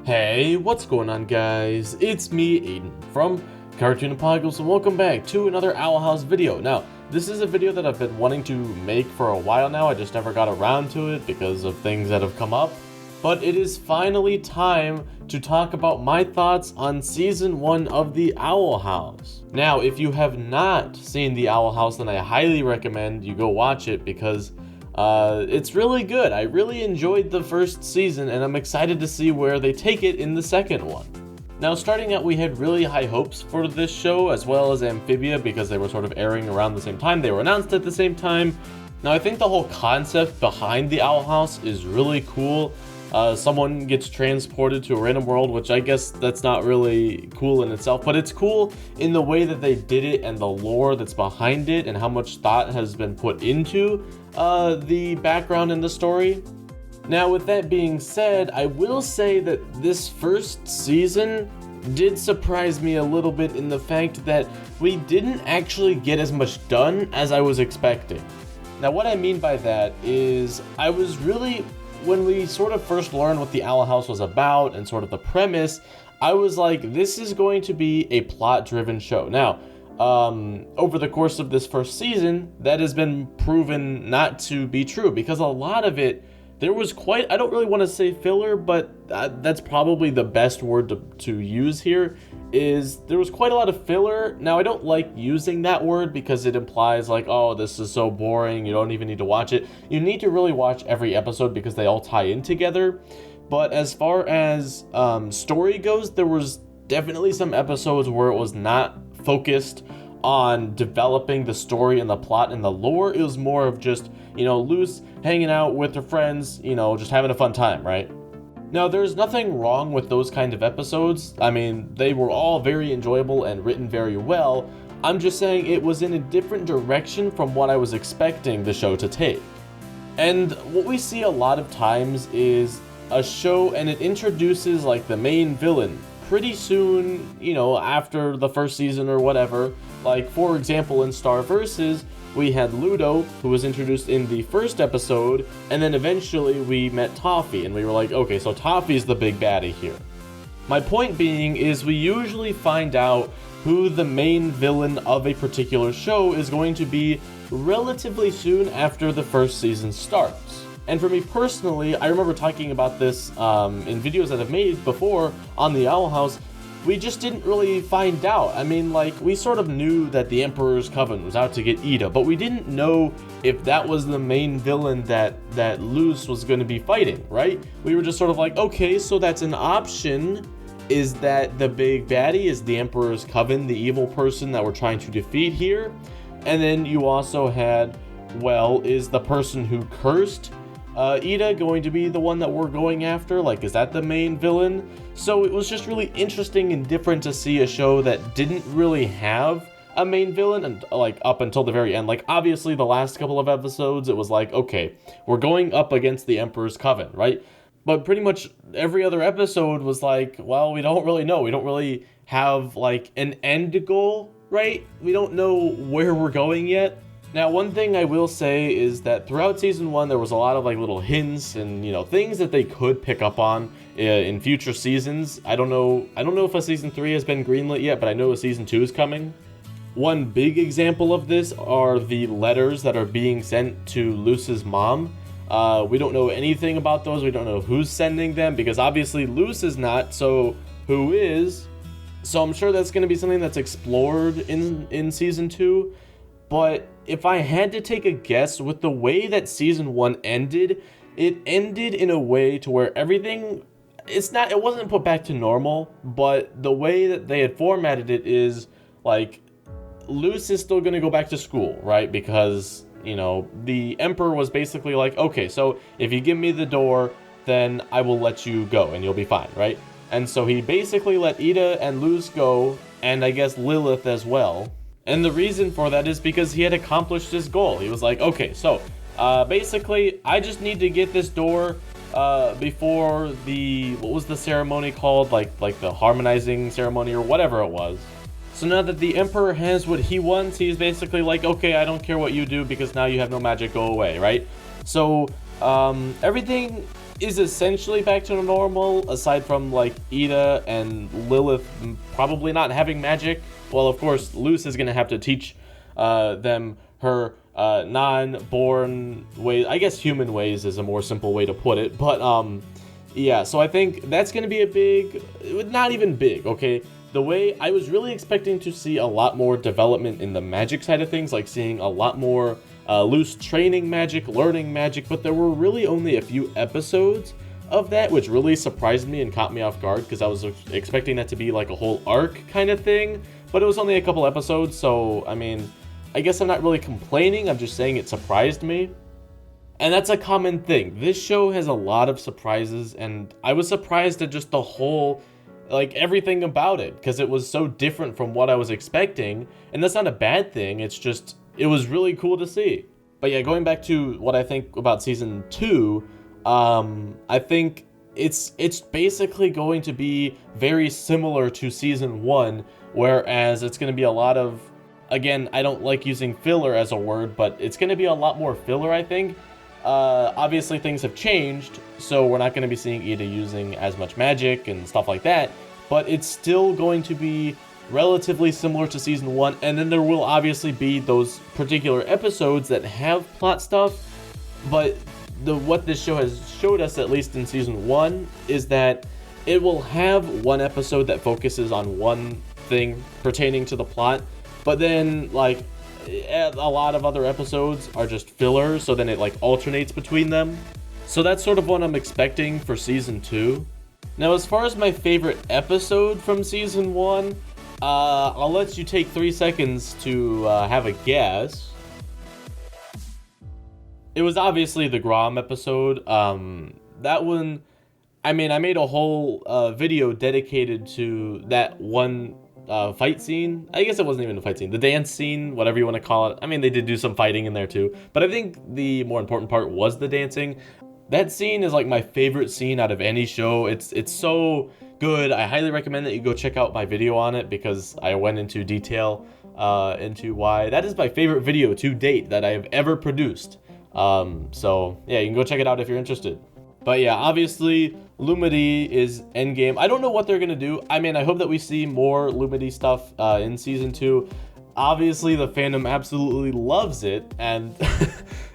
Hey, what's going on, guys? It's me, Aiden, from Cartoon Apocalypse, and welcome back to another Owl House video. Now, this is a video that I've been wanting to make for a while now. I just never got around to it because of things that have come up. But it is finally time to talk about my thoughts on Season 1 of The Owl House. Now, if you have not seen The Owl House, then I highly recommend you go watch it because it's really good. I really enjoyed the first season, and I'm excited to see where they take it in the second one. Now, starting out, we had really high hopes for this show, as well as Amphibia, because they were sort of airing around the same time. They were announced at the same time. Now, I think the whole concept behind the Owl House is really cool. Someone gets transported to a random world, which I guess that's not really cool in itself, but it's cool in the way that they did it and the lore that's behind it and how much thought has been put into the background in the story. Now, with that being said, I will say that this first season did surprise me a little bit in the fact that we didn't actually get as much done as I was expecting. Now, what I mean by that is when we sort of first learned what the Owl House was about and sort of the premise, I was like, this is going to be a plot-driven show. Now, over the course of this first season, that has been proven not to be true because a lot of it, there was quite, I don't really want to say filler, but that's probably the best word to use here, is there was quite a lot of filler. Now, I don't like using that word because it implies like, oh, this is so boring, you don't even need to watch it. You need to really watch every episode because they all tie in together. But as far as story goes, there was definitely some episodes where it was not focused on developing the story and the plot and the lore. It was more of just, Luce hanging out with her friends, just having a fun time, right? Now, there's nothing wrong with those kind of episodes. I mean, they were all very enjoyable and written very well. I'm just saying it was in a different direction from what I was expecting the show to take. And what we see a lot of times is a show and it introduces like the main villain pretty soon, after the first season or whatever. Like, for example, in Star Versus, we had Ludo, who was introduced in the first episode, and then eventually we met Toffee, and we were like, okay, so Toffee's the big baddie here. My point being is we usually find out who the main villain of a particular show is going to be relatively soon after the first season starts. And for me personally, I remember talking about this in videos that I've made before on the Owl House. We just didn't really find out. I mean, like, we sort of knew that the Emperor's Coven was out to get Ida, but we didn't know if that was the main villain that Luce was going to be fighting, right? We were just sort of like, okay, so that's an option. Is that the big baddie? Is the Emperor's Coven the evil person that we're trying to defeat here? And then you also had, well, is the person who cursed Ida going to be the one that we're going after? Like, is that the main villain? So it was just really interesting and different to see a show that didn't really have a main villain and like up until the very end. Like, obviously the last couple of episodes, it was like, okay, we're going up against the Emperor's Coven, right? But pretty much every other episode was like, well, we don't really know. We don't really have like an end goal, right? We don't know where we're going yet. Now, one thing I will say is that throughout season 1, there was a lot of like little hints and things that they could pick up on in future seasons. I don't know if a season 3 has been greenlit yet, but I know a season 2 is coming. One big example of this are the letters that are being sent to Luce's mom. We don't know anything about those. We don't know who's sending them because obviously Luce is not. So who is? So I'm sure that's going to be something that's explored in season 2. But if I had to take a guess, with the way that season 1 ended, it ended in a way to where everything, it wasn't put back to normal, but the way that they had formatted it is like, Luce is still going to go back to school, right? Because, the Emperor was basically like, okay, so if you give me the door, then I will let you go and you'll be fine, right? And so he basically let Ida and Luce go, and I guess Lilith as well. And the reason for that is because he had accomplished his goal. He was like, okay, so basically, I just need to get this door before what was the ceremony called? Like the harmonizing ceremony or whatever it was. So now that the Emperor has what he wants, he's basically like, okay, I don't care what you do because now you have no magic, go away, right? So everything is essentially back to normal, aside from like Ida and Lilith probably not having magic. Well, of course, Luz is gonna have to teach them her non-born ways. I guess human ways is a more simple way to put it, but yeah, so I think that's gonna be a big, not even big, okay? The way I was really expecting to see a lot more development in the magic side of things, like seeing a lot more Luz training magic, learning magic, but there were really only a few episodes of that, which really surprised me and caught me off guard, because I was expecting that to be like a whole arc kind of thing, but it was only a couple episodes, so I mean, I guess I'm not really complaining, I'm just saying it surprised me. And that's a common thing. This show has a lot of surprises, and I was surprised at just the whole, like, everything about it, because it was so different from what I was expecting, and that's not a bad thing, it's just, it was really cool to see. But yeah, going back to what I think about Season 2, I think it's basically going to be very similar to Season 1, whereas it's going to be a lot of, again, I don't like using filler as a word, but it's going to be a lot more filler, I think. Obviously things have changed, so we're not going to be seeing Ida using as much magic and stuff like that, but it's still going to be relatively similar to Season 1, and then there will obviously be those particular episodes that have plot stuff, but what this show has showed us, at least in Season 1, is that it will have one episode that focuses on one thing pertaining to the plot, but then, like, a lot of other episodes are just filler, so then it, like, alternates between them. So that's sort of what I'm expecting for Season 2. Now, as far as my favorite episode from Season 1, I'll let you take 3 seconds to have a guess. It was obviously the Grom episode. That one, I mean, I made a whole video dedicated to that one fight scene. I guess it wasn't even a fight scene. The dance scene, whatever you want to call it. I mean, they did do some fighting in there too. But I think the more important part was the dancing. That scene is like my favorite scene out of any show. It's so good. I highly recommend that you go check out my video on it, because I went into detail into why. That is my favorite video to date that I have ever produced. So yeah, you can go check it out if you're interested. But yeah, obviously Lumity is endgame. I don't know what they're gonna do. I mean, I hope that we see more Lumity stuff in Season 2. Obviously, the fandom absolutely loves it, and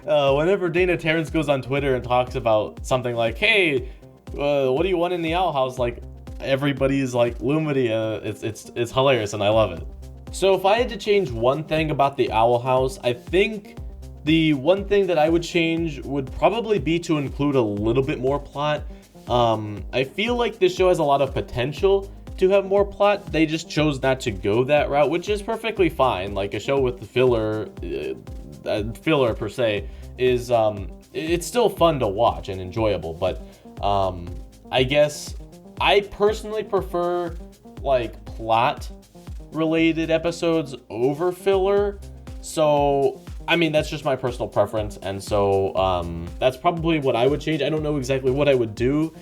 whenever Dana Terrence goes on Twitter and talks about something like, hey, what do you want in the Owl House? Like, everybody's like, Lumity, it's hilarious, and I love it. So if I had to change one thing about the Owl House, I think the one thing that I would change would probably be to include a little bit more plot. I feel like this show has a lot of potential to have more plot. They just chose not to go that route, which is perfectly fine. Like, a show with the filler per se is, it's still fun to watch and enjoyable, but I guess I personally prefer, like, plot related episodes over filler. So I mean, that's just my personal preference, and so that's probably what I would change. I don't know exactly what I would do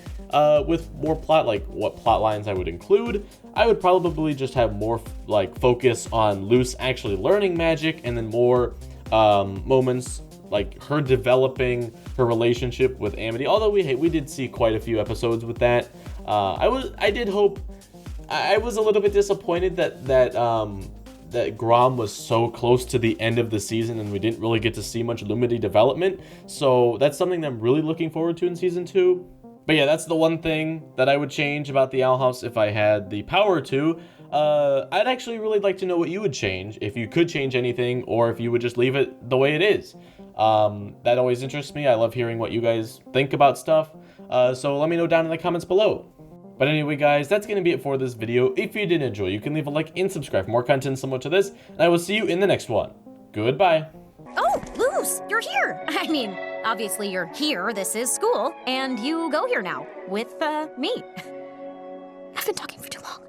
with more plot, like what plot lines I would include. I would probably just have more like focus on Luz actually learning magic, and then more moments like her developing her relationship with Amity. Although we did see quite a few episodes with that. I was a little bit disappointed that Grom was so close to the end of the season and we didn't really get to see much Lumity development. So that's something that I'm really looking forward to in Season 2. But yeah, that's the one thing that I would change about the Owl House if I had the power to. I'd actually really like to know what you would change, if you could change anything, or if you would just leave it the way it is. That always interests me. I love hearing what you guys think about stuff. So let me know down in the comments below. But anyway, guys, that's going to be it for this video. If you did enjoy, you can leave a like and subscribe for more content similar to this, and I will see you in the next one. Goodbye. Oh, Luz, you're here. I mean, obviously you're here. This is school, and you go here now with me. I've been talking for too long.